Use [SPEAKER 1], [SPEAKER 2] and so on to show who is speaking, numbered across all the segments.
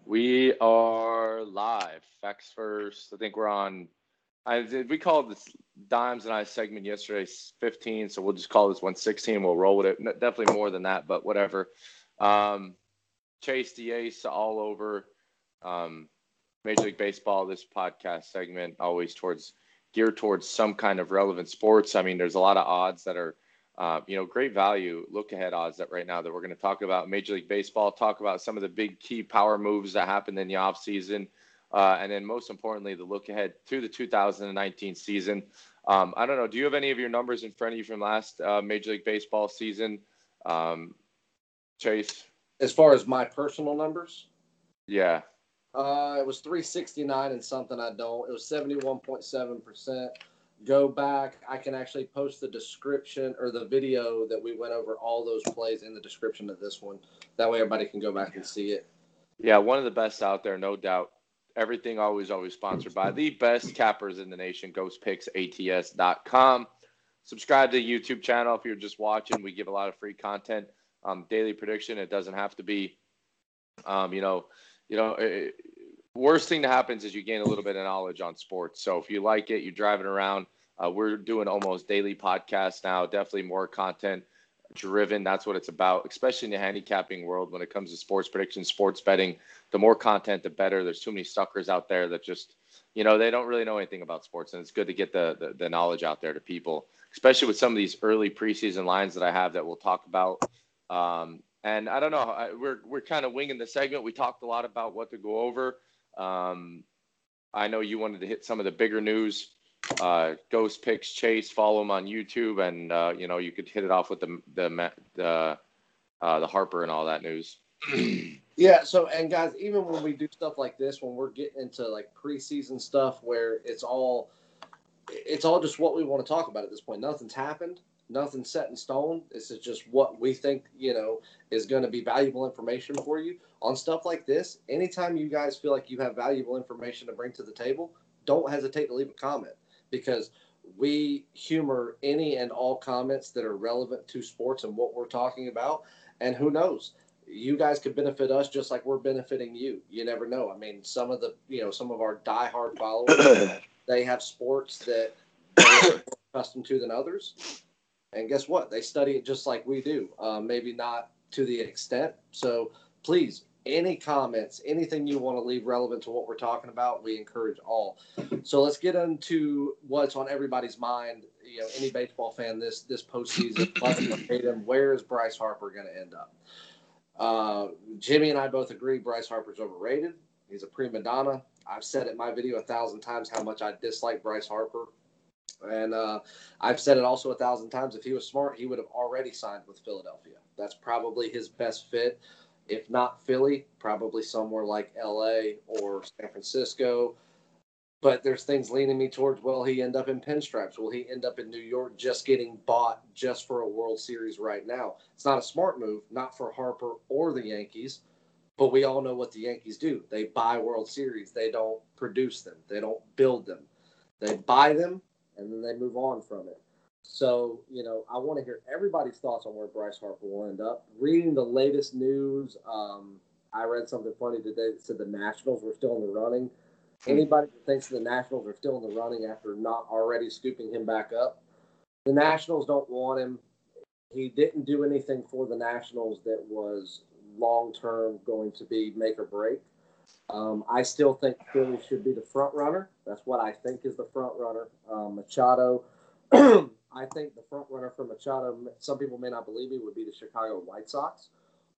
[SPEAKER 1] We are live. Facts first. I think we're on. We called this Dimes and I segment yesterday 15, so we'll just call this one 16. We'll roll with it. Definitely more than that, but whatever. Um, Chase the Ace all over Major League Baseball. This podcast segment always geared towards some kind of relevant sports. I mean, there's a lot of odds that are great value look ahead odds that right now that we're going to talk about Major League Baseball, talk about some of the big key power moves that happened in the offseason. And then most importantly, the look ahead to the 2019 season. I don't know. Do you have any of your numbers in front of you from last Major League Baseball season? Chase?
[SPEAKER 2] As far as my personal numbers?
[SPEAKER 1] Yeah.
[SPEAKER 2] It was 369 and something. It was 71.7%. Go back. I can actually post the description or the video that we went over all those plays in the description of this one. That way everybody can go back and see it.
[SPEAKER 1] Yeah, one of the best out there, no doubt. Everything always sponsored by the best cappers in the nation, ghostpicksats.com. Subscribe to the YouTube channel if you're just watching. We give a lot of free content. Daily prediction. It doesn't have to be, worst thing that happens is you gain a little bit of knowledge on sports. So if you like it, you're driving around. We're doing almost daily podcasts now. Definitely more content driven. That's what it's about, especially in the handicapping world when it comes to sports prediction, sports betting. The more content, the better. There's too many suckers out there that just, they don't really know anything about sports. And it's good to get the knowledge out there to people, especially with some of these early preseason lines that I have that we'll talk about. And I don't know, we're kind of winging the segment. We talked a lot about what to go over. I know you wanted to hit some of the bigger news. Ghost Picks Chase, follow him on YouTube, and you could hit it off with the Harper and all that news.
[SPEAKER 2] Yeah. So, and guys, even when we do stuff like this, when we're getting into like preseason stuff, where it's all just what we want to talk about at this point. Nothing's happened. Nothing's set in stone. This is just what we think, is going to be valuable information for you on stuff like this. Anytime you guys feel like you have valuable information to bring to the table, don't hesitate to leave a comment, because we humor any and all comments that are relevant to sports and what we're talking about. And who knows, you guys could benefit us just like we're benefiting you. You never know. I mean, some of our diehard followers, they have sports that they're more accustomed to than others. And guess what? They study it just like we do. Maybe not to the extent. So please, any comments, anything you want to leave relevant to what we're talking about, we encourage all. So let's get into what's on everybody's mind. Any baseball fan this postseason, love him or hate him, where is Bryce Harper going to end up? Jimmy and I both agree Bryce Harper's overrated. He's a prima donna. I've said it in my video 1,000 times how much I dislike Bryce Harper. And I've said it also 1,000 times. If he was smart, he would have already signed with Philadelphia. That's probably his best fit. If not Philly, probably somewhere like LA or San Francisco. But there's things leaning me towards, will he end up in pinstripes? Will he end up in New York just getting bought just for a World Series right now? It's not a smart move, not for Harper or the Yankees. But we all know what the Yankees do. They buy World Series. They don't produce them. They don't build them. They buy them, and then they move on from it. So, I want to hear everybody's thoughts on where Bryce Harper will end up. Reading the latest news, I read something funny today that said the Nationals were still in the running. Anybody that thinks the Nationals are still in the running after not already scooping him back up, the Nationals don't want him. He didn't do anything for the Nationals that was long-term going to be make or break. I still think Philly should be the front runner. That's what I think is the front runner. Machado, I think the front runner for Machado, some people may not believe me, would be the Chicago White Sox.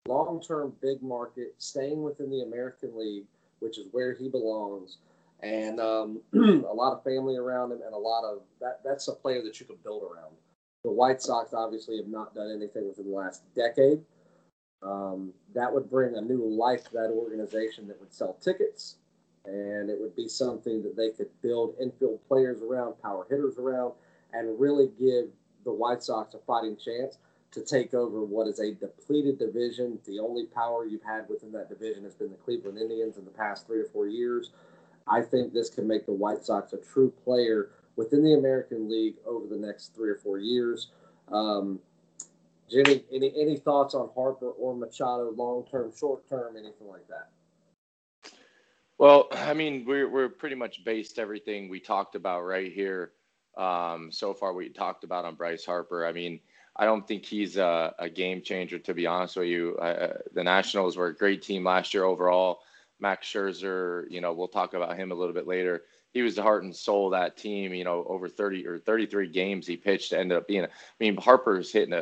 [SPEAKER 2] Long-term, big market, staying within the American League, which is where he belongs, and a lot of family around him, and a lot of that's a player that you could build around. The White Sox obviously have not done anything within the last decade. That would bring a new life to that organization that would sell tickets, and it would be something that they could build infield players around, power hitters around, and really give the White Sox a fighting chance to take over what is a depleted division. The only power you've had within that division has been the Cleveland Indians in the past 3 or 4 years. I think this can make the White Sox a true player within the American League over the next 3 or 4 years. Jimmy, any thoughts on Harper or Machado, long-term, short-term, anything like that?
[SPEAKER 1] Well, I mean, we're pretty much based everything we talked about right here. So far, we talked about on Bryce Harper. I mean, I don't think he's a game changer, to be honest with you. The Nationals were a great team last year overall. Max Scherzer, we'll talk about him a little bit later. He was the heart and soul of that team. Over 30 or 33 games he pitched ended up being. I mean, Harper's hitting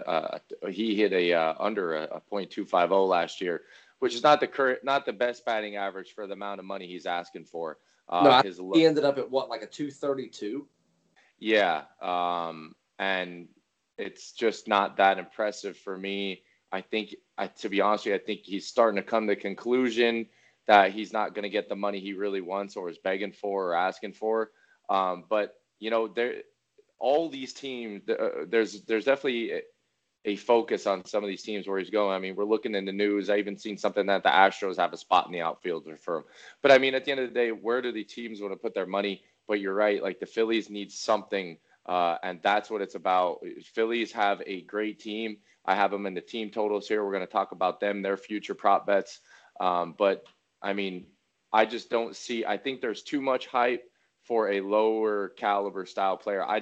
[SPEAKER 1] he hit a under a .250 last year, which is not the best batting average for the amount of money he's asking for.
[SPEAKER 2] No,
[SPEAKER 1] His
[SPEAKER 2] he ended up at what, like a 232?
[SPEAKER 1] Yeah, and it's just not that impressive for me. I think, to be honest with you, I think he's starting to come to the conclusion that he's not going to get the money he really wants or is begging for or asking for. But there, all these teams, there's definitely a focus on some of these teams where he's going. I mean, we're looking in the news. I even seen something that the Astros have a spot in the outfield for him. But I mean, at the end of the day, where do the teams want to put their money? But you're right. Like the Phillies need something, and that's what it's about. Phillies have a great team. I have them in the team totals here. We're going to talk about them, their future prop bets. But I mean, I just don't see. I think there's too much hype for a lower caliber style player. I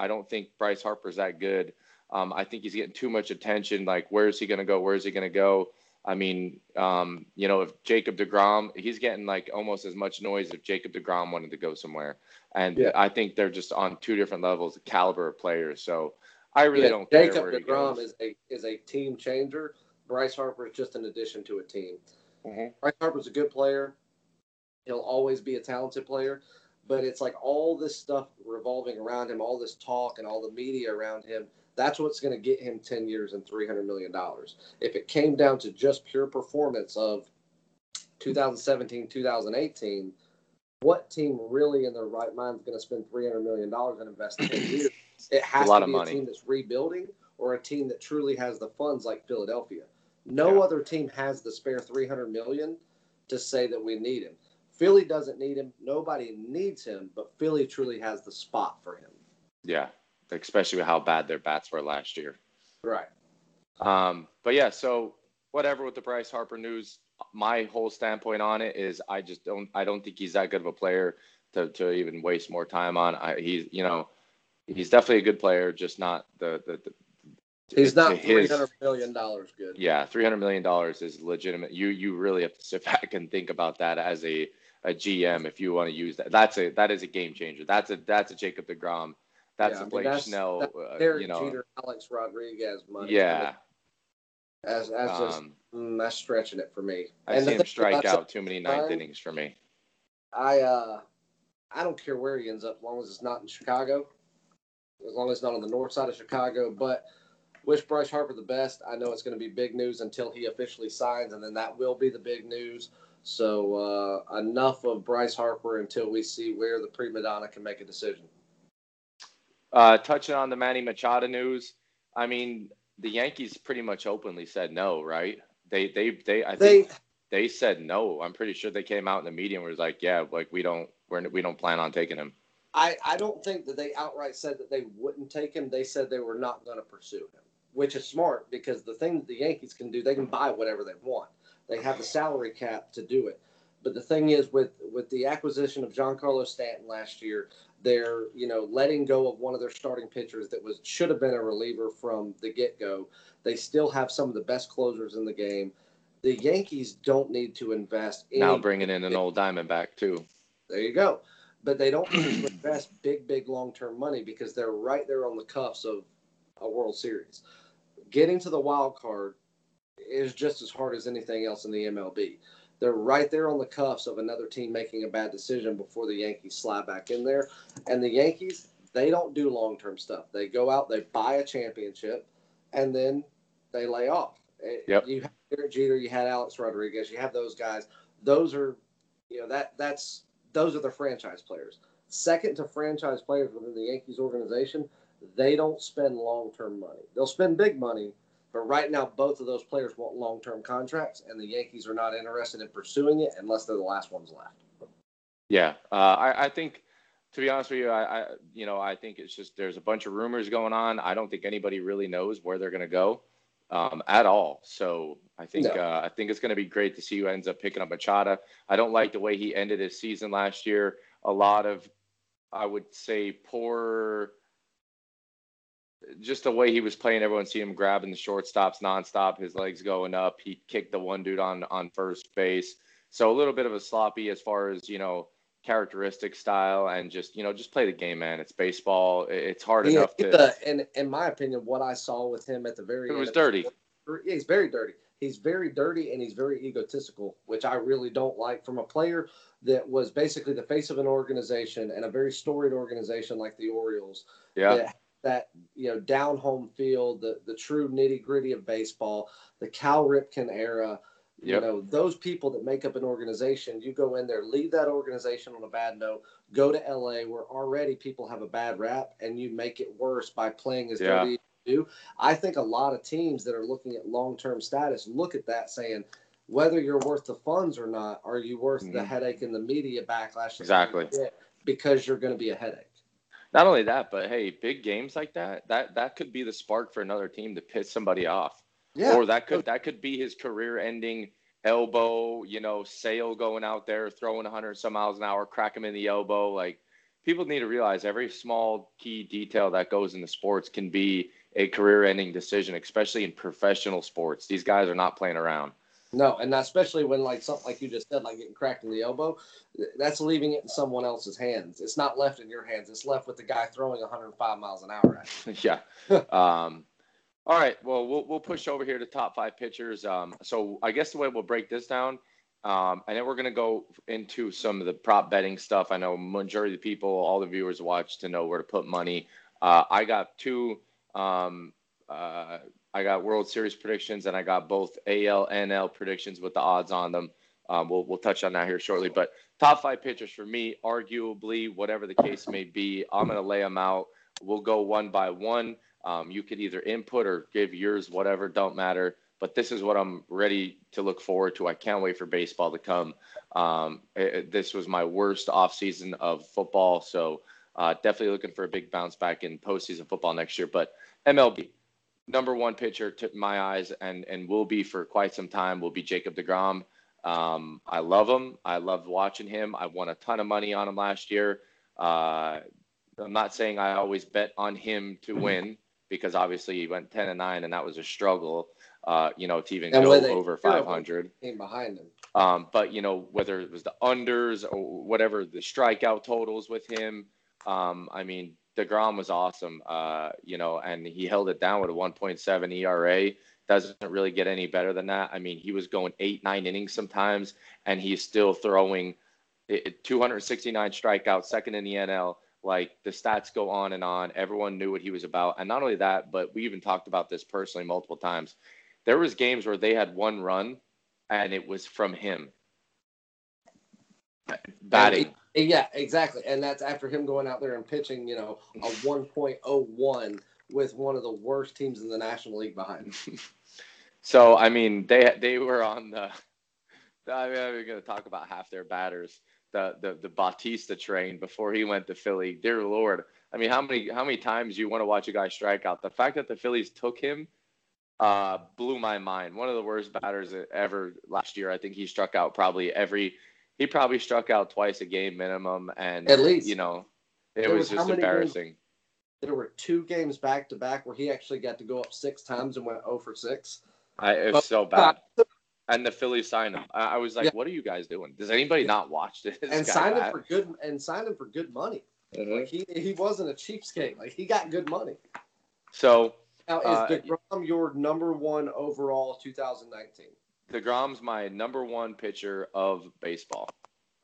[SPEAKER 1] don't think Bryce Harper's that good. I think he's getting too much attention. Like, where's he going to go? Where's he going to go? I mean, if Jacob deGrom, he's getting like almost as much noise if Jacob deGrom wanted to go somewhere. And
[SPEAKER 2] Yeah.
[SPEAKER 1] I think they're just on two different levels, the caliber of players. So I really don't
[SPEAKER 2] Jacob
[SPEAKER 1] care where he
[SPEAKER 2] deGrom
[SPEAKER 1] goes.
[SPEAKER 2] is a team changer. Bryce Harper is just an addition to a team.
[SPEAKER 1] Mm-hmm.
[SPEAKER 2] Bryce Harper's a good player. He'll always be a talented player. But it's like all this stuff revolving around him, all this talk and all the media around him, that's what's going to get him 10 years and $300 million. If it came down to just pure performance of 2017, 2018, what team really in their right mind is going to spend $300 million and invest 10 years? It has to be a team that's rebuilding or a team that truly has the funds like Philadelphia. No other team has the spare $300 million to say that we need him. Philly doesn't need him. Nobody needs him, but Philly truly has the spot for him.
[SPEAKER 1] Yeah, especially with how bad their bats were last year.
[SPEAKER 2] Right.
[SPEAKER 1] But yeah, so whatever with the Bryce Harper news, my whole standpoint on it is I don't think he's that good of a player to even waste more time on. He's definitely a good player, just not
[SPEAKER 2] He's not $300 million good.
[SPEAKER 1] Yeah, $300 million is legitimate. You really have to sit back and think about that as a GM if you want to use that. That is a game changer. That's a Jacob deGrom. That's a Blake Snell.
[SPEAKER 2] That's Derek Jeter, Alex Rodriguez money.
[SPEAKER 1] Yeah.
[SPEAKER 2] That's stretching it for me.
[SPEAKER 1] I see him strike out too many ninth innings for me.
[SPEAKER 2] I don't care where he ends up, as long as it's not in Chicago, as long as it's not on the north side of Chicago. But wish Bryce Harper the best. I know it's going to be big news until he officially signs, and then that will be the big news. So enough of Bryce Harper until we see where the prima donna can make a decision.
[SPEAKER 1] Touching on the Manny Machado news, I mean, the Yankees pretty much openly said no, right? I think they said no. I'm pretty sure they came out in the media and was like, yeah, like we don't plan on taking him.
[SPEAKER 2] I don't think that they outright said that they wouldn't take him. They said they were not going to pursue him, which is smart because the thing that the Yankees can do, they can buy whatever they want. They have the salary cap to do it. But the thing is, with the acquisition of Giancarlo Stanton last year, they're letting go of one of their starting pitchers that should have been a reliever from the get-go. They still have some of the best closers in the game. The Yankees don't need to invest
[SPEAKER 1] now bringing in an old Diamondback too.
[SPEAKER 2] There you go. But they don't need to invest big long-term money because they're right there on the cuffs of a World Series. Getting to the wild card is just as hard as anything else in the MLB. They're right there on the cuffs of another team making a bad decision before the Yankees slide back in there. And the Yankees, they don't do long-term stuff. They go out, they buy a championship, and then they lay off.
[SPEAKER 1] Yep.
[SPEAKER 2] You had Derek Jeter, you had Alex Rodriguez, you have those guys. Those are, those are the franchise players. Second to franchise players within the Yankees organization, they don't spend long-term money. They'll spend big money, but right now both of those players want long-term contracts, and the Yankees are not interested in pursuing it unless they're the last ones left.
[SPEAKER 1] Yeah, I think, to be honest with you, I think it's just there's a bunch of rumors going on. I don't think anybody really knows where they're going to go at all. So,
[SPEAKER 2] No.
[SPEAKER 1] I think it's going to be great to see who ends up picking up Machado. I don't like the way he ended his season last year. A lot of, I would say, poor, just the way he was playing. Everyone see him grabbing the shortstops nonstop, his legs going up. He kicked the one dude on first base. So a little bit of a sloppy as far as, characteristic style, and just play the game, man. It's baseball. It's hard enough to.
[SPEAKER 2] In my opinion, what I saw with him at the very
[SPEAKER 1] It
[SPEAKER 2] end
[SPEAKER 1] was
[SPEAKER 2] of
[SPEAKER 1] dirty.
[SPEAKER 2] yeah, he's very dirty. He's very dirty and he's very egotistical, which I really don't like from a player that was basically the face of an organization and a very storied organization like the Orioles.
[SPEAKER 1] Yeah.
[SPEAKER 2] That down home field, the true nitty gritty of baseball, the Cal Ripken era.
[SPEAKER 1] Yep.
[SPEAKER 2] Those people that make up an organization, you go in there, leave that organization on a bad note, go to LA where already people have a bad rap, and you make it worse by playing as dirty as you do. I think a lot of teams that are looking at long-term status look at that saying, whether you're worth the funds or not, are you worth the headache and the media backlash?
[SPEAKER 1] Exactly.
[SPEAKER 2] Because you're going to be a headache.
[SPEAKER 1] Not only that, but hey, big games like that could be the spark for another team to piss somebody off.
[SPEAKER 2] Yeah.
[SPEAKER 1] Or that could be his career-ending elbow, Sale going out there throwing 100 some miles an hour, crack him in the elbow. Like, people need to realize every small key detail that goes into sports can be a career-ending decision, especially in professional sports. These guys are not playing around.
[SPEAKER 2] No, and especially when something like you just said, like getting cracked in the elbow, that's leaving it in someone else's hands. It's not left in your hands. It's left with the guy throwing 105 miles an hour at you.
[SPEAKER 1] Yeah. All right. Well, we'll push over here to top 5 pitchers. So I guess the way we'll break this down, and then we're going to go into some of the prop betting stuff. I know majority of the people, all the viewers watch to know where to put money. I got 2. I got World Series predictions, and I got both AL, NL predictions with the odds on them. We'll touch on that here shortly. But top 5 pitchers for me, arguably, whatever the case may be, I'm going to lay them out. We'll go one by one. You could either input or give yours, whatever, don't matter. But this is what I'm ready to look forward to. I can't wait for baseball to come. This was my worst offseason of football, so definitely looking for a big bounce back in postseason football next year. But MLB, number 1 pitcher to my eyes, and will be for quite some time, will be Jacob deGrom. I love him. I loved watching him. I won a ton of money on him last year. I'm not saying I always bet on him to win, because obviously he went 10-9, and that was a struggle, to even go over 500.
[SPEAKER 2] Came behind him.
[SPEAKER 1] But whether it was the unders or whatever, the strikeout totals with him, I mean, deGrom was awesome, and he held it down with a 1.7 ERA. Doesn't really get any better than that. I mean, he was going 8-9 innings sometimes, and he's still throwing 269 strikeouts, second in the NL. Like, the stats go on and on. Everyone knew what he was about. And not only that, but we even talked about this personally multiple times. There was games where they had 1 run, and it was from him batting.
[SPEAKER 2] Yeah, exactly. And that's after him going out there and pitching, a 1.01 with one of the worst teams in the National League behind him.
[SPEAKER 1] So, I mean, they were on the – I'm going to talk about half their batters. The Bautista train before he went to Philly. Dear Lord. I mean, how many times you want to watch a guy strike out? The fact that the Phillies took him blew my mind. One of the worst batters ever last year. I think he struck out he probably struck out twice a game minimum. And
[SPEAKER 2] at least,
[SPEAKER 1] it was just embarrassing.
[SPEAKER 2] There were 2 games back to back where he actually got to go up 6 times and went 0 for 6.
[SPEAKER 1] It was so bad. And the Phillies signed him. I was like, What are you guys doing? Does anybody not watch this?
[SPEAKER 2] And signed him for good money.
[SPEAKER 1] Mm-hmm.
[SPEAKER 2] Like he wasn't a cheapskate. Like, he got good money.
[SPEAKER 1] So
[SPEAKER 2] now, is deGrom your number 1 overall 2019?
[SPEAKER 1] deGrom's my number 1 pitcher of baseball.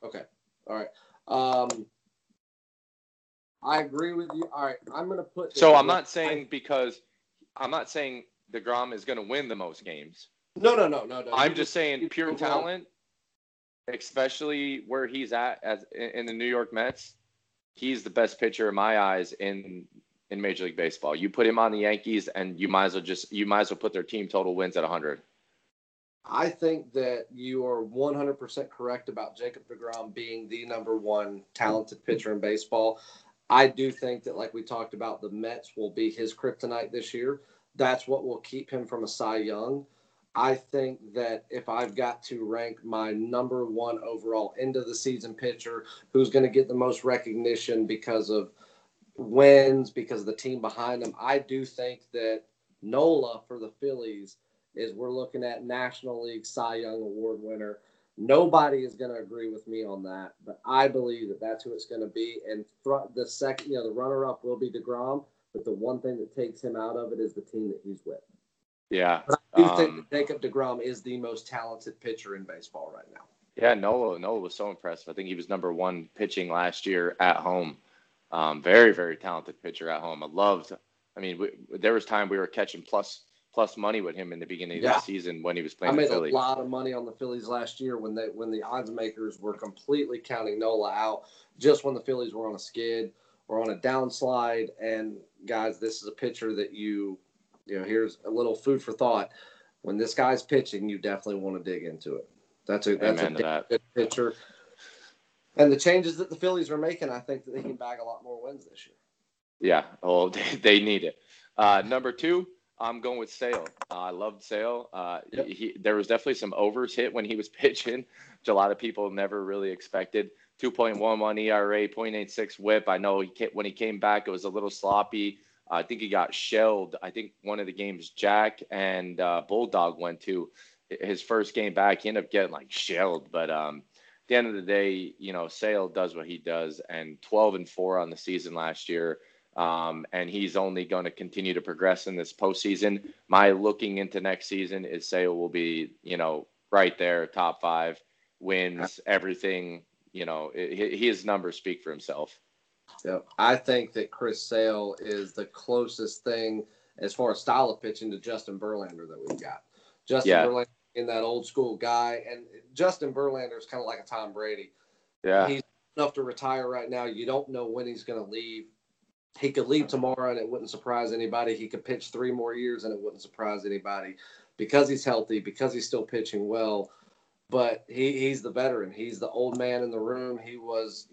[SPEAKER 2] Okay. All right. I agree with you. All right. I'm going to put.
[SPEAKER 1] So I'm not saying deGrom is going to win the most games.
[SPEAKER 2] No.
[SPEAKER 1] I'm just saying pure talent, especially where he's at in the New York Mets. He's the best pitcher in my eyes in Major League Baseball. You put him on the Yankees, and you might as well put their team total wins at 100.
[SPEAKER 2] I think that you are 100% correct about Jacob deGrom being the number 1 talented pitcher in baseball. I do think that, like we talked about, the Mets will be his kryptonite this year. That's what will keep him from a Cy Young. I think that if I've got to rank my number one overall end of the season pitcher, who's going to get the most recognition because of wins, because of the team behind them, I do think that Nola for the Phillies is we're looking at National League Cy Young Award winner. Nobody is going to agree with me on that, but I believe that that's who it's going to be. And the second, the runner-up will be DeGrom, but the one thing that takes him out of it is the team that he's with.
[SPEAKER 1] Yeah.
[SPEAKER 2] But I do think that Jacob DeGrom is the most talented pitcher in baseball right now.
[SPEAKER 1] Yeah, Nola was so impressive. I think he was number one pitching last year at home. Very, very talented pitcher at home. There was time we were catching plus money with him in the beginning of the season when he was playing the Phillies.
[SPEAKER 2] I made a lot of money on the Phillies last year when the odds makers were completely counting Nola out just when the Phillies were on a skid or on a downslide. And guys, this is a pitcher that here's a little food for thought. When this guy's pitching, you definitely want to dig into it. That's a good pitcher. And the changes that the Phillies are making, I think that they can bag a lot more wins this year.
[SPEAKER 1] Yeah, they need it. Number 2, I'm going with Sale. I loved Sale. There was definitely some overs hit when he was pitching, which a lot of people never really expected. 2.11 ERA, 0.86 WHIP. I know when he came back, it was a little sloppy. I think he got shelled. I think one of the games Jack and Bulldog went to, his first game back, he ended up getting shelled. But at the end of the day, Sale does what he does, and 12-4 on the season last year. And he's only going to continue to progress in this postseason. My looking into next season is Sale will be, right there, top 5 wins, everything. His numbers speak for himself.
[SPEAKER 2] Yeah, I think that Chris Sale is the closest thing as far as style of pitching to Justin Verlander that we've got. Verlander in that old school guy, and Justin Verlander is kind of like a Tom Brady.
[SPEAKER 1] Yeah,
[SPEAKER 2] he's enough to retire right now. You don't know when he's going to leave. He could leave tomorrow and it wouldn't surprise anybody. He could pitch 3 more years and it wouldn't surprise anybody because he's healthy, because he's still pitching well. But he's the veteran. He's the old man in the room. He was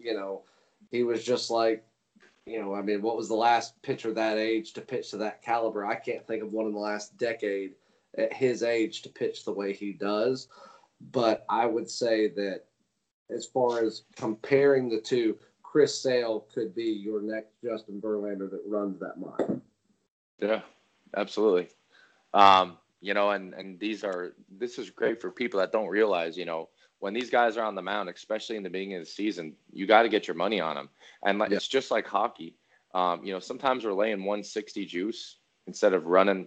[SPEAKER 2] just like, what was the last pitcher that age to pitch to that caliber? I can't think of one in the last decade at his age to pitch the way he does. But I would say that as far as comparing the two, Chris Sale could be your next Justin Verlander that runs that mile.
[SPEAKER 1] Yeah, absolutely. And this is great for people that don't realize, when these guys are on the mound, especially in the beginning of the season, you got to get your money on them. And it's just like hockey. Sometimes we're laying 160 juice instead of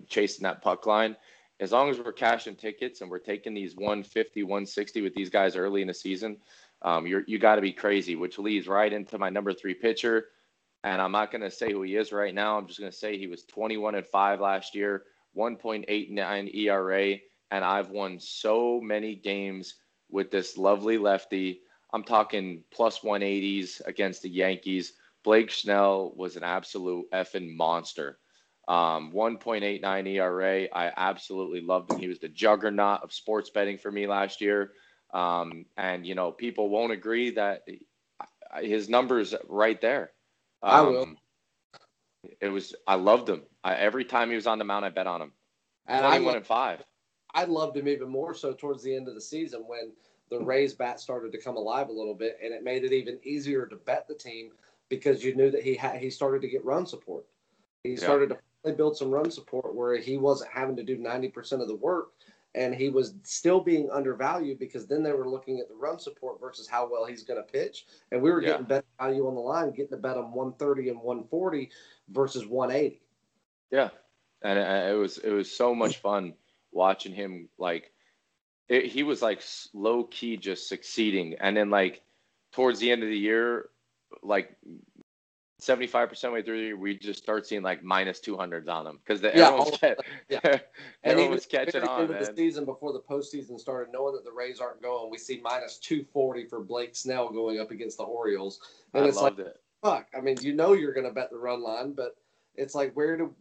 [SPEAKER 1] chasing that puck line. As long as we're cashing tickets and we're taking these 150, 160 with these guys early in the season, you got to be crazy, which leads right into my number 3 pitcher. And I'm not going to say who he is right now. I'm just going to say he was 21-5 last year, 1.89 ERA. And I've won so many games with this lovely lefty. I'm talking plus 180s against the Yankees. Blake Snell was an absolute effing monster. 1.89 ERA. I absolutely loved him. He was the juggernaut of sports betting for me last year. And people won't agree that his numbers right there.
[SPEAKER 2] I will.
[SPEAKER 1] I loved him. Every time he was on the mound, I bet on him. 21-5.
[SPEAKER 2] I loved him even more so towards the end of the season when the Rays bat started to come alive a little bit, and it made it even easier to bet the team because you knew that he started to get run support. He started to build some run support where he wasn't having to do 90% of the work, and he was still being undervalued because then they were looking at the run support versus how well he's going to pitch. And we were getting bet value on the line, getting to bet on 130 and 140 versus 180.
[SPEAKER 1] Yeah. And it was so much fun watching him. He was low key just succeeding. And then towards the end of the year, 75% way through the year, we just start seeing minus 200s on them because everyone was catching on.
[SPEAKER 2] The season before the postseason started, knowing that the Rays aren't going, we see minus 240 for Blake Snell going up against the Orioles, and it's loved it. Fuck, I mean, you're going to bet the run line, but it's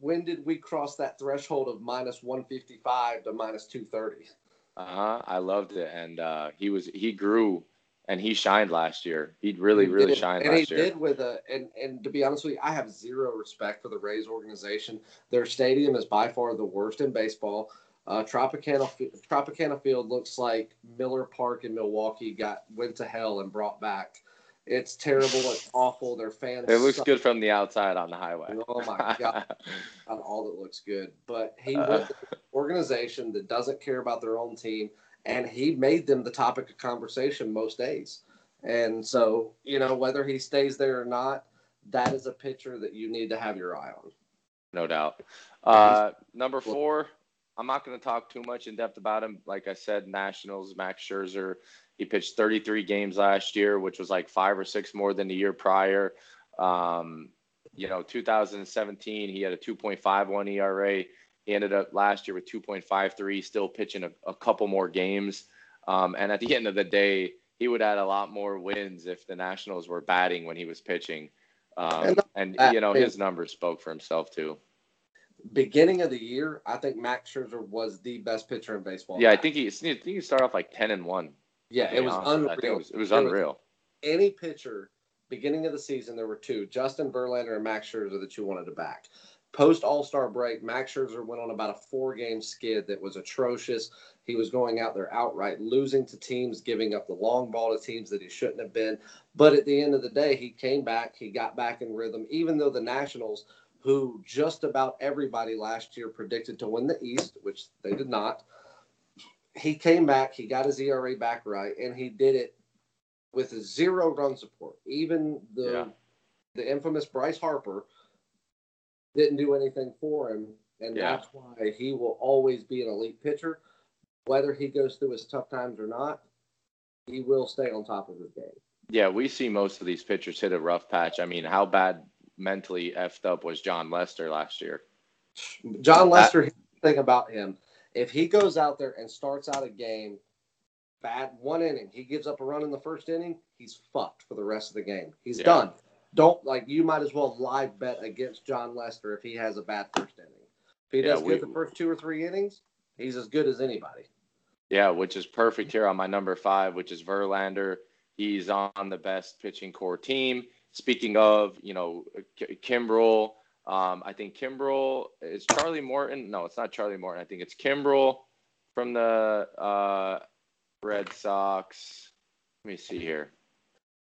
[SPEAKER 2] when did we cross that threshold of minus 155 to minus 230?
[SPEAKER 1] I loved it, and he grew. And he shined last year. He really shined last year.
[SPEAKER 2] And he did and to be honest with you, I have zero respect for the Rays organization. Their stadium is by far the worst in baseball. Tropicana Field looks like Miller Park in Milwaukee went to hell and brought back. It's terrible. It's awful. Their fans
[SPEAKER 1] It looks
[SPEAKER 2] suck.
[SPEAKER 1] good from the outside on the highway.
[SPEAKER 2] Oh my God. Not all that looks good. But he went to an organization that doesn't care about their own team, and he made them the topic of conversation most days. And so, whether he stays there or not, that is a pitcher that you need to have your eye on.
[SPEAKER 1] No doubt. Number 4, I'm not going to talk too much in depth about him. Like I said, Nationals, Max Scherzer. He pitched 33 games last year, which was like 5 or 6 more than the year prior. 2017, he had a 2.51 ERA. He ended up last year with 2.53, still pitching a couple more games. And at the end of the day, he would add a lot more wins if the Nationals were batting when he was pitching. His numbers spoke for himself too.
[SPEAKER 2] Beginning of the year, I think Max Scherzer was the best pitcher in baseball.
[SPEAKER 1] Yeah, I think he started off like 10-1.
[SPEAKER 2] Yeah, it was unreal.
[SPEAKER 1] I think it was unreal.
[SPEAKER 2] Any pitcher, beginning of the season, there were 2, Justin Verlander and Max Scherzer, that you wanted to back. Post All-Star break, Max Scherzer went on about a 4-game skid that was atrocious. He was going out there outright losing to teams, giving up the long ball to teams that he shouldn't have been. But at the end of the day, he came back. He got back in rhythm, even though the Nationals, who just about everybody last year predicted to win the East, which they did not, he came back. He got his ERA back right, and he did it with 0 run support. Even the infamous Bryce Harper didn't do anything for him, and that's why he will always be an elite pitcher. Whether he goes through his tough times or not, he will stay on top of his game.
[SPEAKER 1] Yeah, we see most of these pitchers hit a rough patch. I mean, how bad mentally effed up was John Lester last year?
[SPEAKER 2] John Lester, here's the thing about him. If he goes out there and starts out a game bad 1 inning, he gives up a run in the first inning, he's fucked for the rest of the game. He's done. You might as well live bet against John Lester if he has a bad first inning. If he does good the first 2 or 3 innings, he's as good as anybody. Yeah,
[SPEAKER 1] which is perfect here on my number 5, which is Verlander. He's on the best pitching core team. Speaking of, Kimbrel, I think Kimbrel is Charlie Morton. No, it's not Charlie Morton. I think it's Kimbrel from the Red Sox. Let me see here.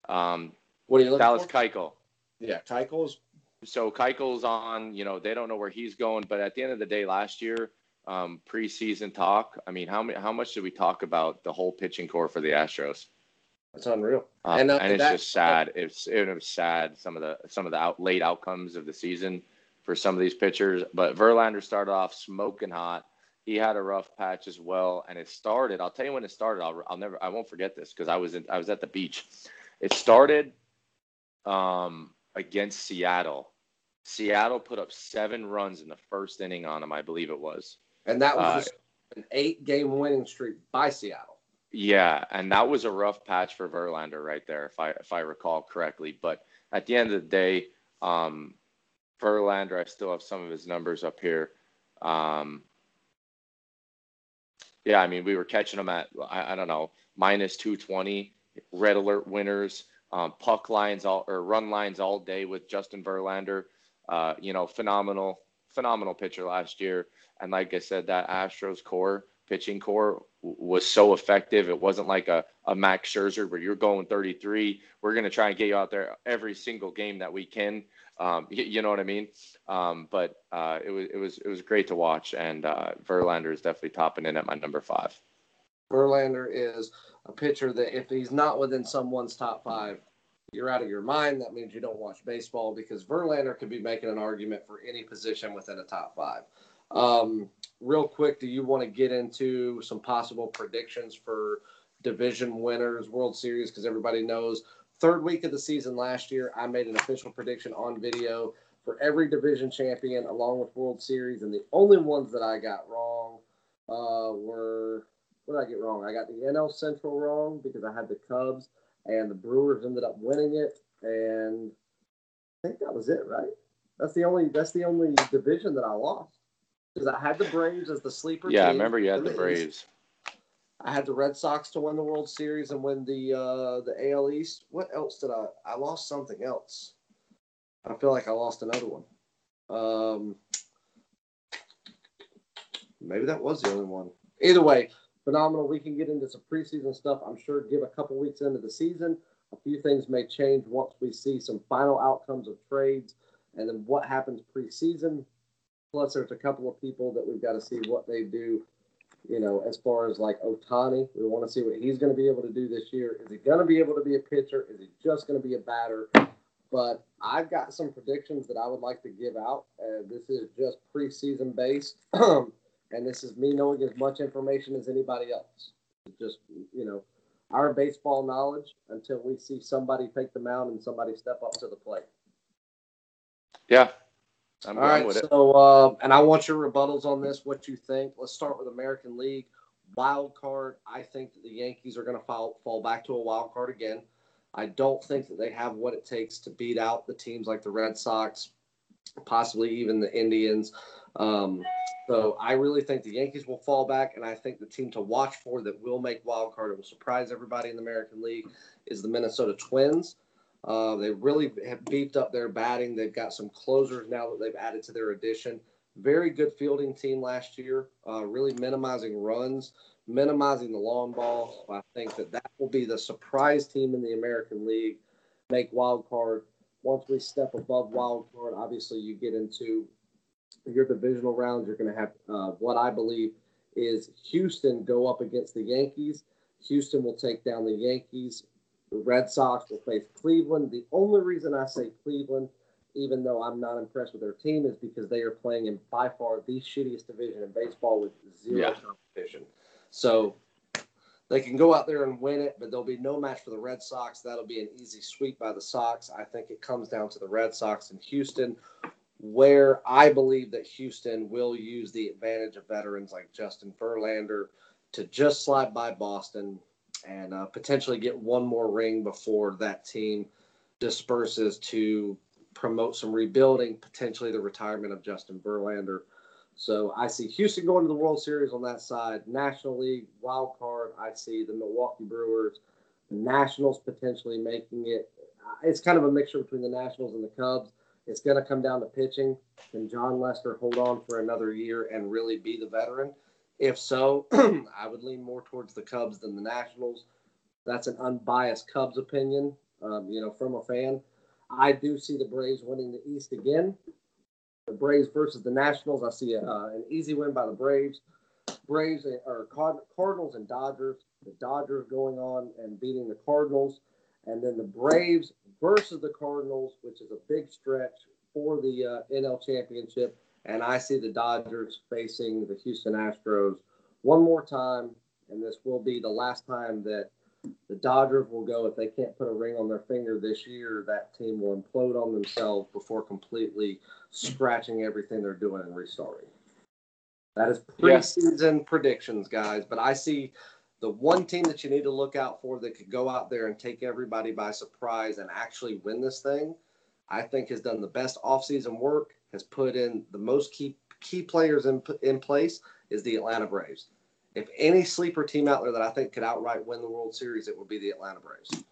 [SPEAKER 2] What are you looking
[SPEAKER 1] Dallas
[SPEAKER 2] for?
[SPEAKER 1] Keuchel.
[SPEAKER 2] Yeah, Keuchel's.
[SPEAKER 1] So Keuchel's on, they don't know where he's going. But at the end of the day, last year, preseason talk, I mean, how much did we talk about the whole pitching core for the Astros?
[SPEAKER 2] That's unreal.
[SPEAKER 1] And it's just sad. It was sad, some of the late outcomes of the season for some of these pitchers. But Verlander started off smoking hot. He had a rough patch as well, and it started. I'll tell you when it started. I won't forget this because I was at the beach. It started against Seattle. Seattle put up 7 runs in the first inning on him, I believe it was.
[SPEAKER 2] And that was just an 8-game winning streak by Seattle.
[SPEAKER 1] Yeah, and that was a rough patch for Verlander right there, if I recall correctly. But at the end of the day, Verlander, I still have some of his numbers up here. Yeah, I mean, we were catching him at, I don't know, minus 220, red alert winners, puck lines run lines all day with Justin Verlander. Phenomenal pitcher last year. And like I said, that Astros pitching core was so effective. It wasn't like a Max Scherzer where you're going 33. We're going to try and get you out there every single game that we can. You know what I mean? But it was great to watch, and Verlander is definitely topping in at my number 5.
[SPEAKER 2] Verlander is a pitcher that if he's not within someone's top 5, you're out of your mind. That means you don't watch baseball, because Verlander could be making an argument for any position within a top 5. Real quick, do you want to get into some possible predictions for division winners, World Series? Because everybody knows, third week of the season last year, I made an official prediction on video for every division champion along with World Series, and the only ones that I got wrong were, what did I get wrong? I got the NL Central wrong because I had the Cubs, and the Brewers ended up winning it, and I think that was it, right? That's the only division that I lost. Because I had the Braves as the sleeper team.
[SPEAKER 1] Yeah, I remember you had the Braves.
[SPEAKER 2] I had the Red Sox to win the World Series and win the AL East. What else did I lost something else. I feel like I lost another one. Maybe that was the only one. Either way, phenomenal. We can get into some preseason stuff. I'm sure give a couple weeks into the season. A few things may change once we see some final outcomes of trades and then what happens preseason. Plus, there's a couple of people that we've got to see what they do, as far as like Ohtani. We want to see what he's going to be able to do this year. Is he going to be able to be a pitcher? Is he just going to be a batter? But I've got some predictions that I would like to give out. This is just preseason based. And this is me knowing as much information as anybody else. Just, our baseball knowledge until we see somebody take the mound and somebody step up to the plate.
[SPEAKER 1] Yeah.
[SPEAKER 2] All right, so, and I want your rebuttals on this, what you think. Let's start with American League. Wild card, I think that the Yankees are going to fall back to a wild card again. I don't think that they have what it takes to beat out the teams like the Red Sox, possibly even the Indians. So I really think the Yankees will fall back, and I think the team to watch for that will make wild card, it will surprise everybody in the American League, is the Minnesota Twins. They really have beefed up their batting. They've got some closers now that they've added to their addition. Very good fielding team last year, really minimizing runs, minimizing the long ball. So I think that will be the surprise team in the American League, make wild card. Once we step above wild card, obviously you get into your divisional rounds. You're going to have what I believe is Houston go up against the Yankees. Houston will take down the Yankees. The Red Sox will face Cleveland. The only reason I say Cleveland, even though I'm not impressed with their team, is because they are playing in by far the shittiest division in baseball with zero competition. So they can go out there and win it, but there'll be no match for the Red Sox. That'll be an easy sweep by the Sox. I think it comes down to the Red Sox in Houston, where I believe that Houston will use the advantage of veterans like Justin Verlander to just slide by Boston and potentially get one more ring before that team disperses to promote some rebuilding, potentially the retirement of Justin Verlander. So I see Houston going to the World Series on that side. National League, wild card, I see the Milwaukee Brewers, the Nationals potentially making it. It's kind of a mixture between the Nationals and the Cubs. It's going to come down to pitching. Can John Lester hold on for another year and really be the veteran? If so, I would lean more towards the Cubs than the Nationals. That's an unbiased Cubs opinion, from a fan. I do see the Braves winning the East again. The Braves versus the Nationals, I see an easy win by the Braves. Braves are Cardinals and Dodgers. The Dodgers going on and beating the Cardinals. And then the Braves versus the Cardinals, which is a big stretch for the NL Championship. And I see the Dodgers facing the Houston Astros one more time. And this will be the last time that the Dodgers will go. If they can't put a ring on their finger this year, that team will implode on themselves before completely scratching everything they're doing and restarting. That is preseason predictions, guys. But I see the one team that you need to look out for that could go out there and take everybody by surprise and actually win this thing, I think has done the best offseason work, has put in the most key players in place, is the Atlanta Braves. If any sleeper team out there that I think could outright win the World Series, it would be the Atlanta Braves.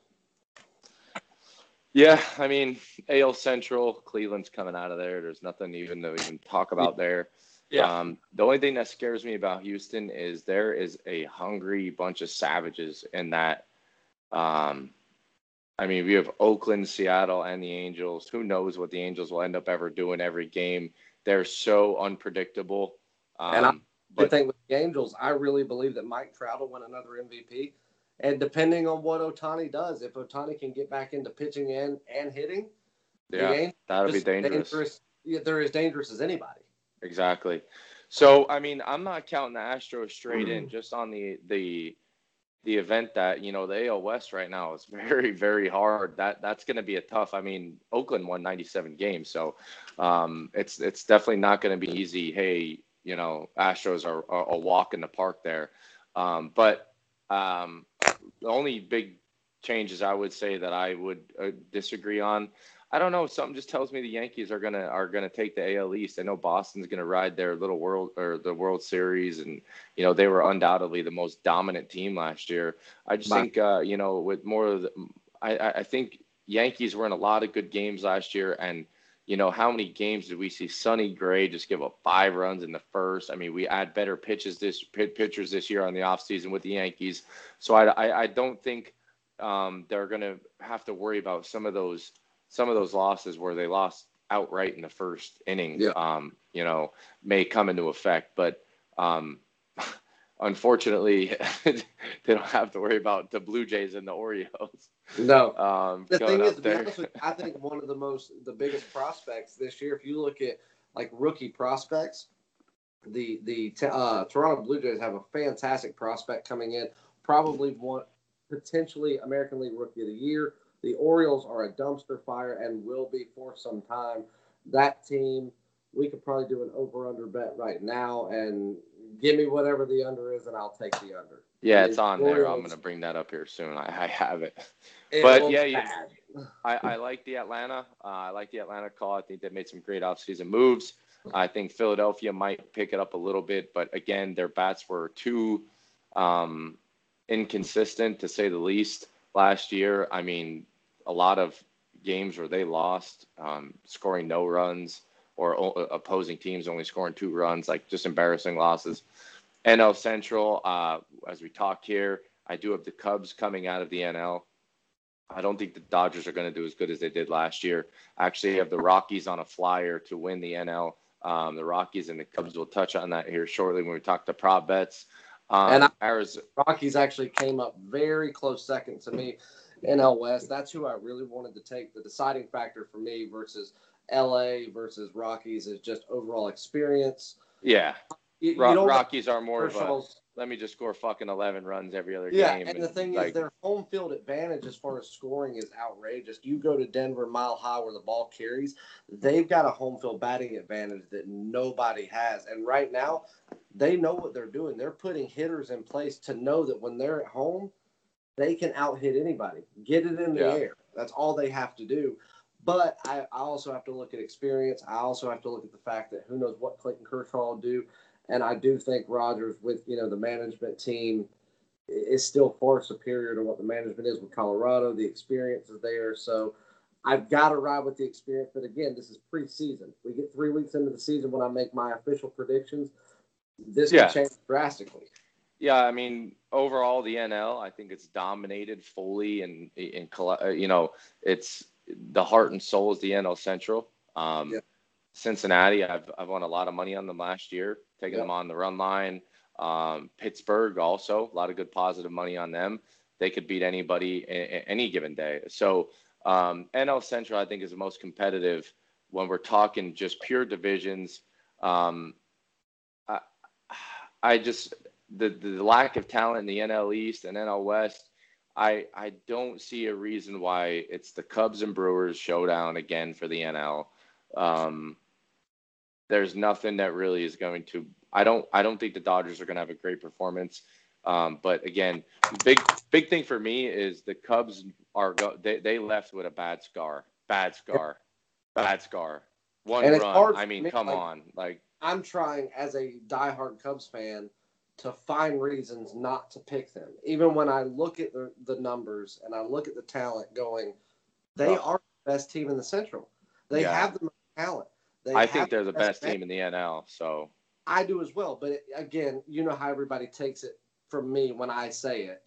[SPEAKER 1] Yeah, I mean, AL Central, Cleveland's coming out of there. There's nothing even to even talk about there. Yeah. The only thing that scares me about Houston is there is a hungry bunch of savages in that. I mean, we have Oakland, Seattle, and the Angels. Who knows what the Angels will end up ever doing every game? They're so unpredictable.
[SPEAKER 2] But I think with the Angels, I really believe that Mike Trout will win another MVP. And depending on what Ohtani does, if Ohtani can get back into pitching and hitting,
[SPEAKER 1] that'll be dangerous.
[SPEAKER 2] They're as dangerous as anybody.
[SPEAKER 1] Exactly. So, I mean, I'm not counting the Astros straight in, just on the event that, the AL West right now is very, very hard. That's going to be a tough. I mean, Oakland won 97 games, so it's definitely not going to be easy. Hey, Astros are a walk in the park there. But the only big changes I would say that I would disagree on, I don't know. Something just tells me the Yankees are gonna take the AL East. I know Boston's gonna ride their the World Series, and they were undoubtedly the most dominant team last year. I just think with more of I think Yankees were in a lot of good games last year, and how many games did we see Sonny Gray just give up 5 runs in the first? I mean, we add better pitchers this year on the offseason with the Yankees. So I don't think they're going to have to worry about some of those losses where they lost outright in the first inning.
[SPEAKER 2] Yeah.
[SPEAKER 1] May come into effect, but unfortunately, they don't have to worry about the Blue Jays and the Orioles.
[SPEAKER 2] No. The thing is, to be
[SPEAKER 1] there.
[SPEAKER 2] honest with you, I think one of the biggest prospects this year, if you look at like rookie prospects, the Toronto Blue Jays have a fantastic prospect coming in, probably one potentially American League Rookie of the Year. The Orioles are a dumpster fire and will be for some time. That team, we could probably do an over/under bet right now, and give me whatever the under is, and I'll take the under.
[SPEAKER 1] Yeah, it's on there. I'm going to bring that up here soon. I have it.
[SPEAKER 2] It
[SPEAKER 1] But
[SPEAKER 2] looks
[SPEAKER 1] yeah,
[SPEAKER 2] bad.
[SPEAKER 1] I like the Atlanta. I like the Atlanta call. I think they made some great offseason moves. I think Philadelphia might pick it up a little bit, but again, their bats were too inconsistent, to say the least, last year. I mean, a lot of games where they lost, scoring no runs, or opposing teams only scoring 2 runs, like just embarrassing losses. NL Central, as we talk here, I do have the Cubs coming out of the NL. I don't think the Dodgers are going to do as good as they did last year. I actually have the Rockies on a flyer to win the NL. The Rockies and the Cubs, will touch on that here shortly when we talk to prop bets.
[SPEAKER 2] And
[SPEAKER 1] Arizona.
[SPEAKER 2] Rockies actually came up very close second to me. NL West, that's who I really wanted to take. The deciding factor for me versus LA versus Rockies is just overall experience.
[SPEAKER 1] Yeah.
[SPEAKER 2] You don't
[SPEAKER 1] Rockies are more of a,
[SPEAKER 2] Kershaw's-
[SPEAKER 1] let me just score fucking 11 runs every other
[SPEAKER 2] Yeah,
[SPEAKER 1] game.
[SPEAKER 2] and the thing is, their home field advantage as far as scoring is outrageous. You go to Denver, Mile High, where the ball carries, they've got a home field batting advantage that nobody has. And right now, they know what they're doing. They're putting hitters in place to know that when they're at home, they can out-hit anybody. Get it in the air. That's all they have to do. But I also have to look at experience. I also have to look at the fact that who knows what Clayton Kershaw will do. And I do think Rogers, with the management team, is still far superior to what the management is with Colorado. The experience is there. So I've got to ride with the experience. But again, this is preseason. We get 3 weeks into the season when I make my official predictions. This can change drastically.
[SPEAKER 1] Yeah, I mean, overall, the NL, I think it's dominated fully, and it's the heart and soul is the NL Central. Cincinnati, I've won a lot of money on them last year, taking them on the run line. Pittsburgh also, a lot of good positive money on them. They could beat anybody any given day. So NL Central, I think, is the most competitive when we're talking just pure divisions. I just the lack of talent in the NL East and NL West, I don't see a reason why it's the Cubs and Brewers showdown again for the NL. There's nothing that really is going to. I don't think the Dodgers are going to have a great performance. But again, big thing for me is the Cubs they left with a bad scar. One
[SPEAKER 2] and
[SPEAKER 1] run. I mean, come on, like.
[SPEAKER 2] I'm trying as a diehard Cubs fan to find reasons not to pick them. Even when I look at the numbers and I look at the talent going, they are the best team in the Central. They have the most talent.
[SPEAKER 1] I think they're the best team in the NL. So
[SPEAKER 2] I do as well. But again, you know how everybody takes it from me when I say it,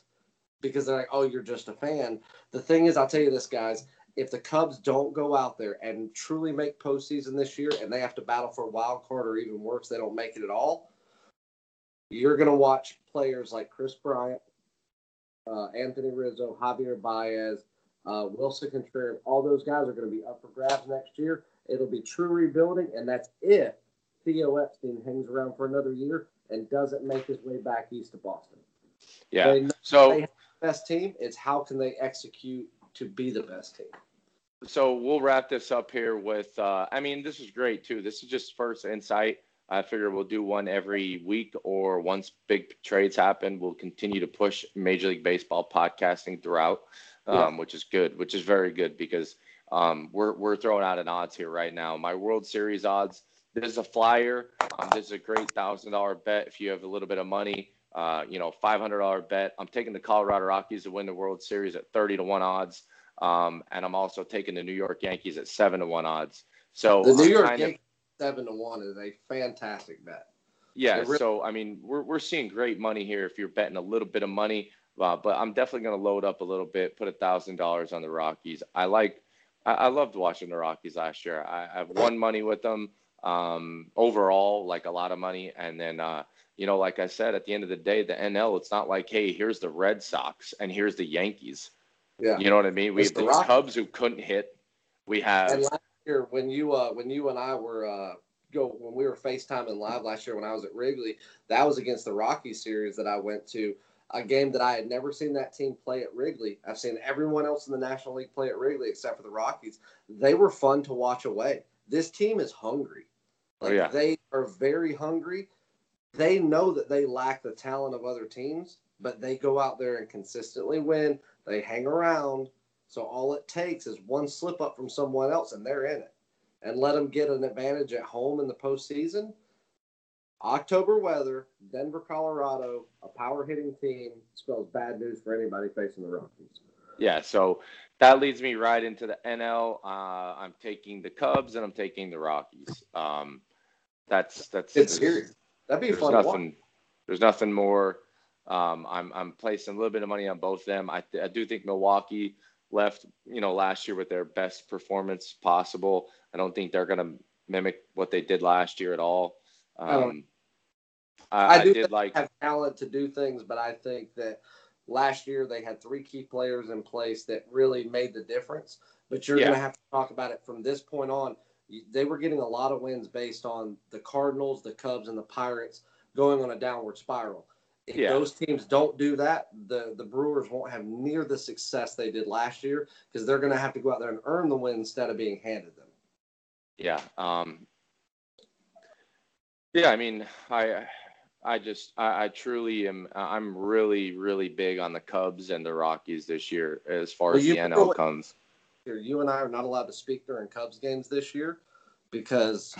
[SPEAKER 2] because they're like, oh, you're just a fan. The thing is, I'll tell you this, guys. If the Cubs don't go out there and truly make postseason this year, and they have to battle for a wild card, or even worse, they don't make it at all, you're going to watch players like Chris Bryant, Anthony Rizzo, Javier Baez, Wilson Contreras. All those guys are going to be up for grabs next year. It'll be true rebuilding, and that's if Theo Epstein hangs around for another year and doesn't make his way back east to Boston.
[SPEAKER 1] Yeah.
[SPEAKER 2] They have the best team. It's how can they execute to be the best team.
[SPEAKER 1] So we'll wrap this up here with, this is great too. This is just first insight. I figure we'll do one every week, or once big trades happen, we'll continue to push Major League Baseball podcasting throughout, which is good, which is very good, because we're throwing out an odds here right now. My World Series odds, this is a flyer. This is a great $1,000 bet if you have a little bit of money. $500 bet. I'm taking the Colorado Rockies to win the World Series at 30-1 odds. And I'm also taking the New York Yankees at 7-1 odds. So
[SPEAKER 2] The New
[SPEAKER 1] I'm
[SPEAKER 2] York
[SPEAKER 1] kind of
[SPEAKER 2] Yankees 7-1 is a fantastic bet.
[SPEAKER 1] yeah.
[SPEAKER 2] It really,
[SPEAKER 1] So I mean, we're seeing great money here if you're betting a little bit of money. But I'm definitely going to load up a little bit, put $1,000 on the Rockies. I loved watching the Rockies last year. I've won money with them overall, like a lot of money. And then, like I said, at the end of the day, the NL, it's not like, hey, here's the Red Sox and here's the Yankees.
[SPEAKER 2] yeah,
[SPEAKER 1] You know what I mean? We
[SPEAKER 2] it's
[SPEAKER 1] have
[SPEAKER 2] the
[SPEAKER 1] the
[SPEAKER 2] Rockies.
[SPEAKER 1] Cubs who couldn't hit. We
[SPEAKER 2] And
[SPEAKER 1] have
[SPEAKER 2] last year, when you and I were when we were FaceTiming live last year when I was at Wrigley, that was against the Rockies series that I went to. A game that I had never seen that team play at Wrigley. I've seen everyone else in the National League play at Wrigley except for the Rockies. They were fun to watch away. This team is hungry.
[SPEAKER 1] oh yeah.
[SPEAKER 2] They are very hungry. They know that they lack the talent of other teams, but they go out there and consistently win. They hang around. So all it takes is one slip up from someone else and they're in it. And let them get an advantage at home in the postseason. October weather, Denver, Colorado, a power hitting team spells bad news for anybody facing the Rockies.
[SPEAKER 1] Yeah, so that leads me right into the NL. I'm taking the Cubs and I'm taking the Rockies. That's
[SPEAKER 2] It's serious. That'd be fun to watch.
[SPEAKER 1] There's nothing more. I'm placing a little bit of money on both of them. I do think Milwaukee left, last year with their best performance possible. I don't think they're going to mimic what they did last year at all.
[SPEAKER 2] I do
[SPEAKER 1] did
[SPEAKER 2] think they have talent to do things, but I think that last year they had 3 key players in place that really made the difference. But you're going to have to talk about it from this point on. They were getting a lot of wins based on the Cardinals, the Cubs, and the Pirates going on a downward spiral. If those teams don't do that, the Brewers won't have near the success they did last year because they're going to have to go out there and earn the win instead of being handed them.
[SPEAKER 1] Yeah. Yeah, I mean, I truly am. I'm really, really big on the Cubs and the Rockies this year as far as the NL comes.
[SPEAKER 2] You and I are not allowed to speak during Cubs games this year because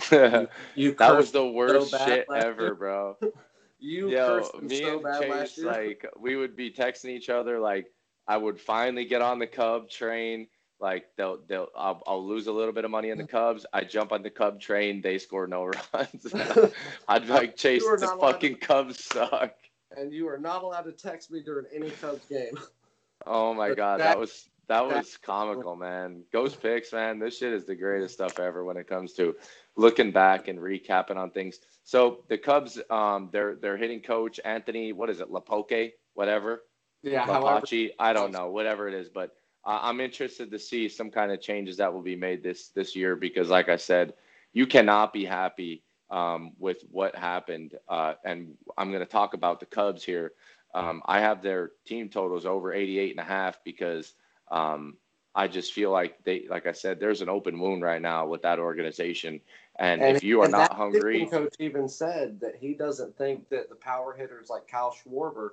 [SPEAKER 2] you
[SPEAKER 1] that was the
[SPEAKER 2] so
[SPEAKER 1] worst
[SPEAKER 2] bad
[SPEAKER 1] shit ever,
[SPEAKER 2] year.
[SPEAKER 1] bro.
[SPEAKER 2] You
[SPEAKER 1] Yo,
[SPEAKER 2] cursed them
[SPEAKER 1] me
[SPEAKER 2] so
[SPEAKER 1] and
[SPEAKER 2] bad last
[SPEAKER 1] Chase,
[SPEAKER 2] year.
[SPEAKER 1] like, we would be texting each other, like, I would finally get on the Cub train. Like, I'll lose a little bit of money in the Cubs. I jump on the Cub train. They score no runs. I'd be like, Chase, the fucking Cubs suck.
[SPEAKER 2] And you are not allowed to text me during any Cubs game.
[SPEAKER 1] Oh my God, that was comical, man. Ghost picks, man. This shit is the greatest stuff ever when it comes to looking back and recapping on things. So the Cubs, their hitting coach Anthony, what is it, Lapoque, whatever, Lapache, I don't know, whatever it is, but I'm interested to see some kind of changes that will be made this year because, like I said, you cannot be happy with what happened. And I'm going to talk about the Cubs here. I have their team totals over 88.5 because I just feel like like I said, there's an open wound right now with that organization. And if you are not hungry,
[SPEAKER 2] coach even said that he doesn't think that the power hitters like Kyle Schwarber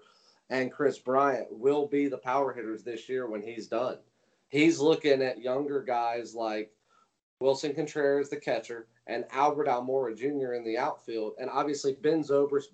[SPEAKER 2] and Chris Bryant will be the power hitters this year when he's done. He's looking at younger guys like Wilson Contreras, the catcher, and Albert Almora Jr. in the outfield. And obviously Ben Zobrist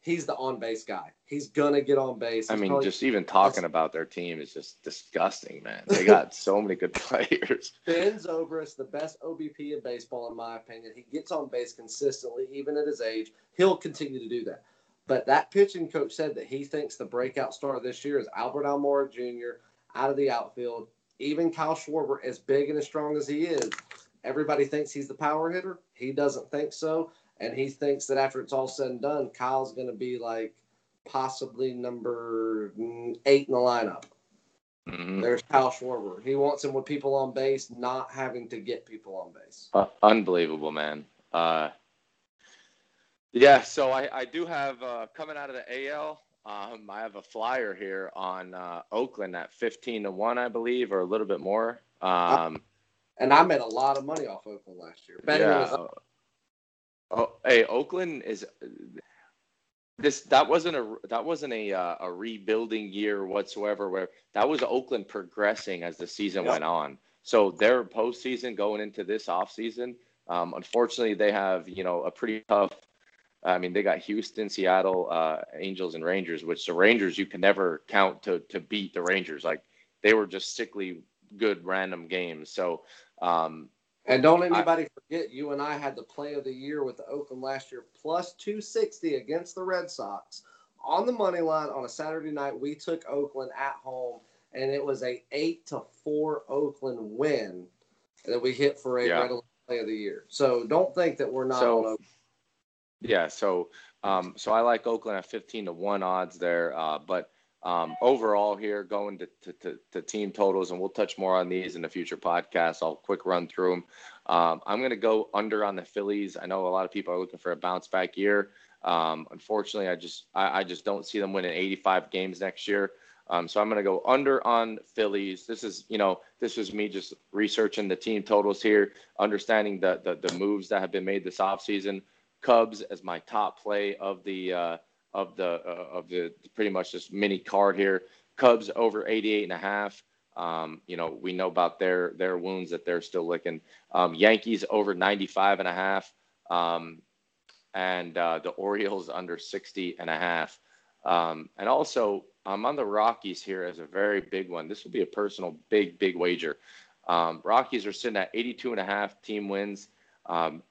[SPEAKER 2] he's the on-base guy. He's going to get on base.
[SPEAKER 1] I mean, just even talking about their team is just disgusting, man. They got so many good players.
[SPEAKER 2] Ben Zobrist, the best OBP in baseball, in my opinion. He gets on base consistently, even at his age. He'll continue to do that. But that pitching coach said that he thinks the breakout star this year is Albert Almora Jr. out of the outfield. Even Kyle Schwarber, as big and as strong as he is, everybody thinks he's the power hitter. He doesn't think so. And he thinks that after it's all said and done, Kyle's going to be like possibly number 8 in the lineup. Mm-hmm. There's Kyle Schwarber. He wants him with people on base, not having to get people on base.
[SPEAKER 1] Unbelievable, man. Yeah, so I do have, coming out of the AL, I have a flyer here on Oakland at 15-1, I believe, or a little bit more.
[SPEAKER 2] And I made a lot of money off Oakland last year.
[SPEAKER 1] Hey, Oakland is that wasn't a rebuilding year whatsoever. Where that was Oakland progressing as the season went on. So their postseason going into this offseason, unfortunately, they have a pretty tough. I mean, they got Houston, Seattle, Angels, and Rangers, which the Rangers you can never count to beat the Rangers. Like they were just sickly good random games. So.
[SPEAKER 2] And don't anybody forget, you and I had the play of the year with the Oakland last year, plus 260 against the Red Sox on the money line on a Saturday night. We took Oakland at home, and it was a 8-4 Oakland win that we hit for a Red play of the year. So don't think that we're not on Oakland.
[SPEAKER 1] Yeah, so I like Oakland at 15-1 odds there, but overall here, going to team totals, and we'll touch more on these in the future podcasts. I'll quick run through them. I'm going to go under on the Phillies. I know a lot of people are looking for a bounce back year. Unfortunately, I just don't see them winning 85 games next year. So I'm going to go under on Phillies. This is me just researching the team totals here, understanding the moves that have been made this offseason. Cubs as my top play of the pretty much this mini card here. Cubs over 88.5. We know about their wounds that they're still licking. Yankees over 95.5. And the Orioles under 60.5. And also I'm on the Rockies here as a very big one. This will be a personal big wager. Rockies are sitting at 82.5 team wins.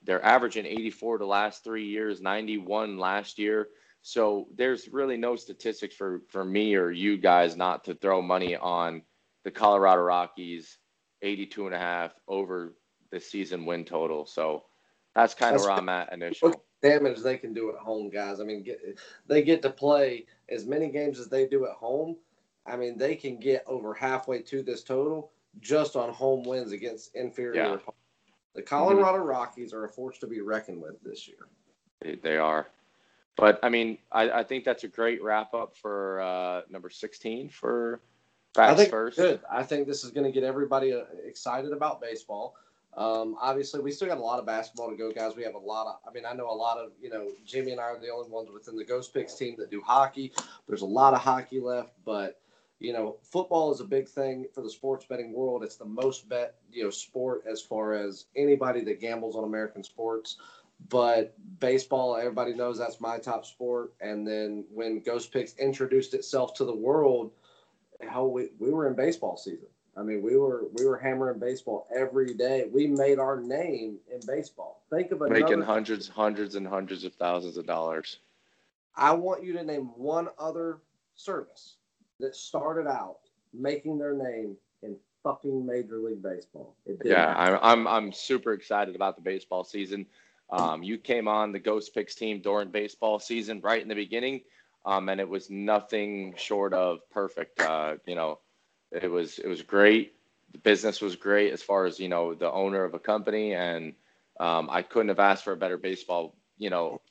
[SPEAKER 1] They're averaging 84 the last 3 years, 91 last year. So there's really no statistics for me or you guys not to throw money on the Colorado Rockies 82.5 over the season win total. So that's kind of where I'm at initially.
[SPEAKER 2] Damage they can do at home, guys. I mean, they get to play as many games as they do at home. I mean, they can get over halfway to this total just on home wins against inferior opponents. The Colorado Rockies are a force to be reckoned with this year.
[SPEAKER 1] They are. But, I mean, I think that's a great wrap-up for number 16 for Facts First.
[SPEAKER 2] Good. I think this is going to get everybody excited about baseball. Obviously, we still got a lot of basketball to go, guys. We have I know a lot of, Jimmy and I are the only ones within the Ghost Picks team that do hockey. There's a lot of hockey left, but football is a big thing for the sports betting world. It's the most bet, sport as far as anybody that gambles on American sports. But baseball, everybody knows that's my top sport. And then when Ghost Picks introduced itself to the world, we were in baseball season. I mean, we were hammering baseball every day. We made our name in baseball. Think of
[SPEAKER 1] making hundreds and hundreds of thousands of dollars.
[SPEAKER 2] I want you to name one other service that started out making their name in fucking Major League Baseball.
[SPEAKER 1] I'm super excited about the baseball season. You came on the Ghost Picks team during baseball season right in the beginning, and it was nothing short of perfect. It was great. The business was great as far as, the owner of a company, and I couldn't have asked for a better baseball,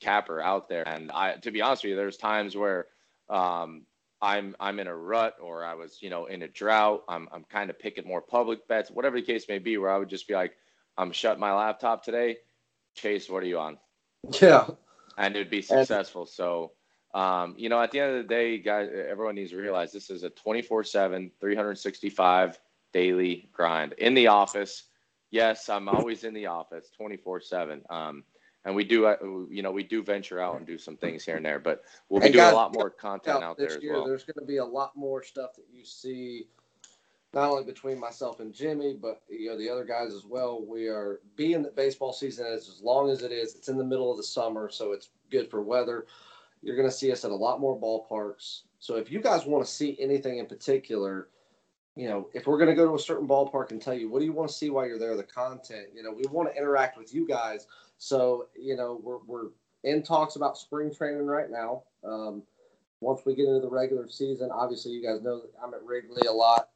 [SPEAKER 1] capper out there. And to be honest with you, there's times where I'm in a rut, or I was, in a drought. I'm kind of picking more public bets, whatever the case may be, where I would just be like, I'm shutting my laptop today. Chase, what are you on?
[SPEAKER 2] Yeah.
[SPEAKER 1] And it would be successful. So, at the end of the day, guys, everyone needs to realize this is a 24/7, 365 daily grind in the office. Yes, I'm always in the office 24/7. And we do venture out and do some things here and there, but we'll be doing a lot more content out there as well.
[SPEAKER 2] There's going to be a lot more stuff that you see, not only between myself and Jimmy, but the other guys as well. We are being that baseball season is as long as it is. It's in the middle of the summer, so it's good for weather. You're going to see us at a lot more ballparks. So if you guys want to see anything in particular, if we're going to go to a certain ballpark and tell you, what do you want to see while you're there, the content, we want to interact with you guys. So, we're in talks about spring training right now. Once we get into the regular season, obviously you guys know that I'm at Wrigley a lot.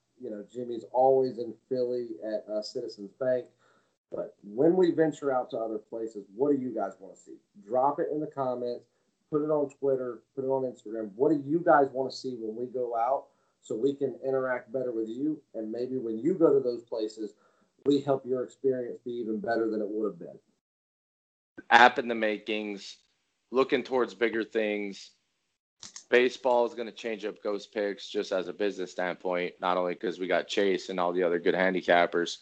[SPEAKER 2] Jimmy's always in Philly at Citizens Bank. But when we venture out to other places, what do you guys want to see? Drop it in the comments. Put it on Twitter, put it on Instagram. What do you guys want to see when we go out so we can interact better with you? And maybe when you go to those places, we help your experience be even better than it would have been.
[SPEAKER 1] App in the makings, looking towards bigger things. Baseball is going to change up Ghost Picks just as a business standpoint, not only because we got Chase and all the other good handicappers.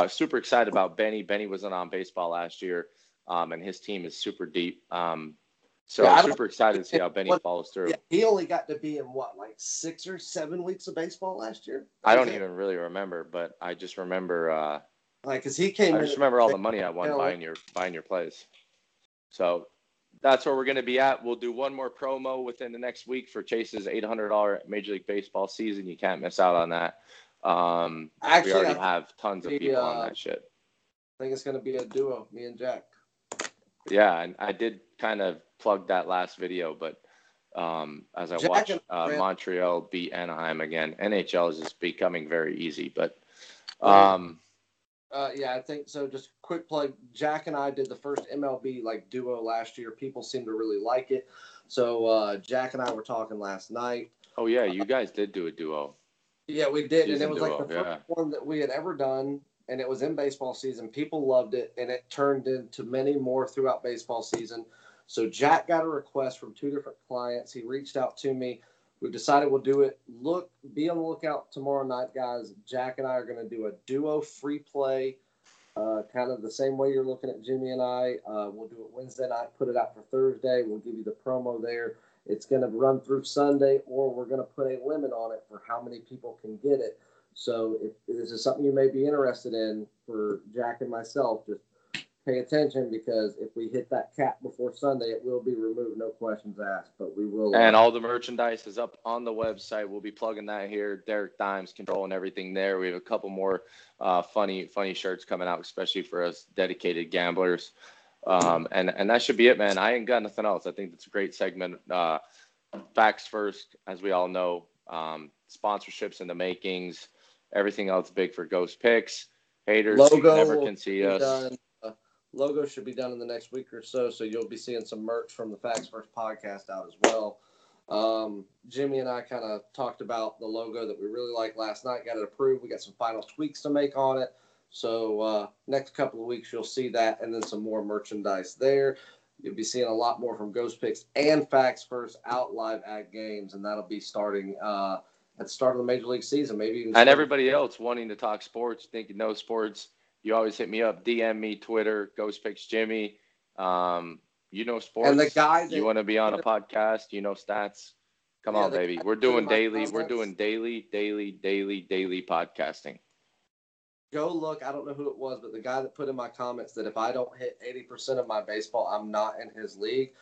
[SPEAKER 1] Super excited about Benny. Benny wasn't on baseball last year, and his team is super deep. Super excited to see how Benny follows through.
[SPEAKER 2] Yeah, he only got to be in 6 or 7 weeks of baseball last year?
[SPEAKER 1] I don't even really remember, but I just remember
[SPEAKER 2] Like, because he came
[SPEAKER 1] I
[SPEAKER 2] in.
[SPEAKER 1] just remember all the money I won buying your plays. So that's where we're going to be at. We'll do one more promo within the next week for Chase's $800 Major League Baseball season. You can't miss out on that. We already have tons of people on that shit.
[SPEAKER 2] I think it's going to be a duo, me and Jack.
[SPEAKER 1] Yeah, and I did kind of plug that last video, but as I watch Montreal beat Anaheim again, NHL is just becoming very easy. But
[SPEAKER 2] yeah, I think so. Just quick plug. Jack and I did the first MLB duo last year. People seem to really like it. So Jack and I were talking last night.
[SPEAKER 1] Oh yeah, you guys did do a duo.
[SPEAKER 2] Yeah, we did,
[SPEAKER 1] Season
[SPEAKER 2] and it was
[SPEAKER 1] duo,
[SPEAKER 2] the first one that we had ever done, and it was in baseball season. People loved it, and it turned into many more throughout baseball season. So Jack got a request from 2 different clients. He reached out to me. We've decided we'll do it. Be on the lookout tomorrow night, guys. Jack and I are going to do a duo free play, kind of the same way you're looking at Jimmy and I. We'll do it Wednesday night, put it out for Thursday. We'll give you the promo there. It's going to run through Sunday, or we're going to put a limit on it for how many people can get it. So if this is something you may be interested in for Jack and myself, just pay attention, because if we hit that cap before Sunday, it will be removed, no questions asked. But we will.
[SPEAKER 1] And all the merchandise is up on the website. We'll be plugging that here. Derek Dimes controlling everything there. We have a couple more funny shirts coming out, especially for us dedicated gamblers. And that should be it, man. I ain't got nothing else. I think that's a great segment. Facts first, as we all know. Sponsorships in the makings. Everything else big for Ghost Picks. Haters never can see us.
[SPEAKER 2] Logo should be done in the next week or so you'll be seeing some merch from the Facts First podcast out as well. Jimmy and I kind of talked about the logo that we really liked last night, got it approved. We got some final tweaks to make on it. So next couple of weeks, you'll see that, and then some more merchandise there. You'll be seeing a lot more from Ghost Picks and Facts First out live at games, and that'll be starting at the start of the Major League season, maybe even.
[SPEAKER 1] And everybody else wanting to talk sports, thinking no sports, you always hit me up, DM me, Twitter, Ghost Picks Jimmy. You know sports. And the guy you want to be on a podcast, you know stats. Come on, baby. We're doing daily. We're doing daily podcasting.
[SPEAKER 2] Go look. I don't know who it was, but the guy that put in my comments that if I don't hit 80% of my baseball, I'm not in his league.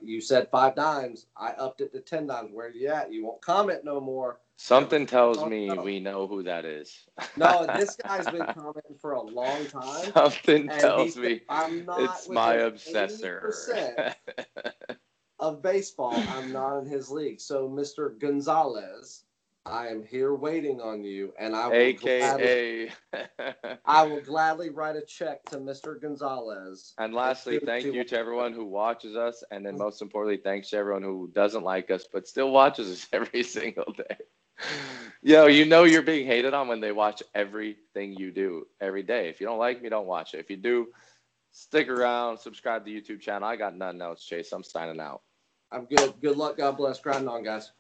[SPEAKER 2] You said 5 dimes. I upped it to 10 dimes. Where you at? You won't comment no more.
[SPEAKER 1] Something tells me we know who that is.
[SPEAKER 2] No, this guy's been commenting for a long time.
[SPEAKER 1] Something tells me it's my obsessor.
[SPEAKER 2] Of baseball, I'm not in his league. So, Mr. Gonzalez, I am here waiting on you, and I will gladly write a check to Mr. Gonzalez.
[SPEAKER 1] And lastly, thank you to everyone who watches us, and then most importantly, thanks to everyone who doesn't like us but still watches us every single day. Yo, you know you're being hated on when they watch everything you do every day. If you don't like me, don't watch it. If you do, stick around, subscribe to the YouTube channel. I got nothing else, Chase. I'm signing out.
[SPEAKER 2] I'm good. Good luck. God bless. Grinding on, guys.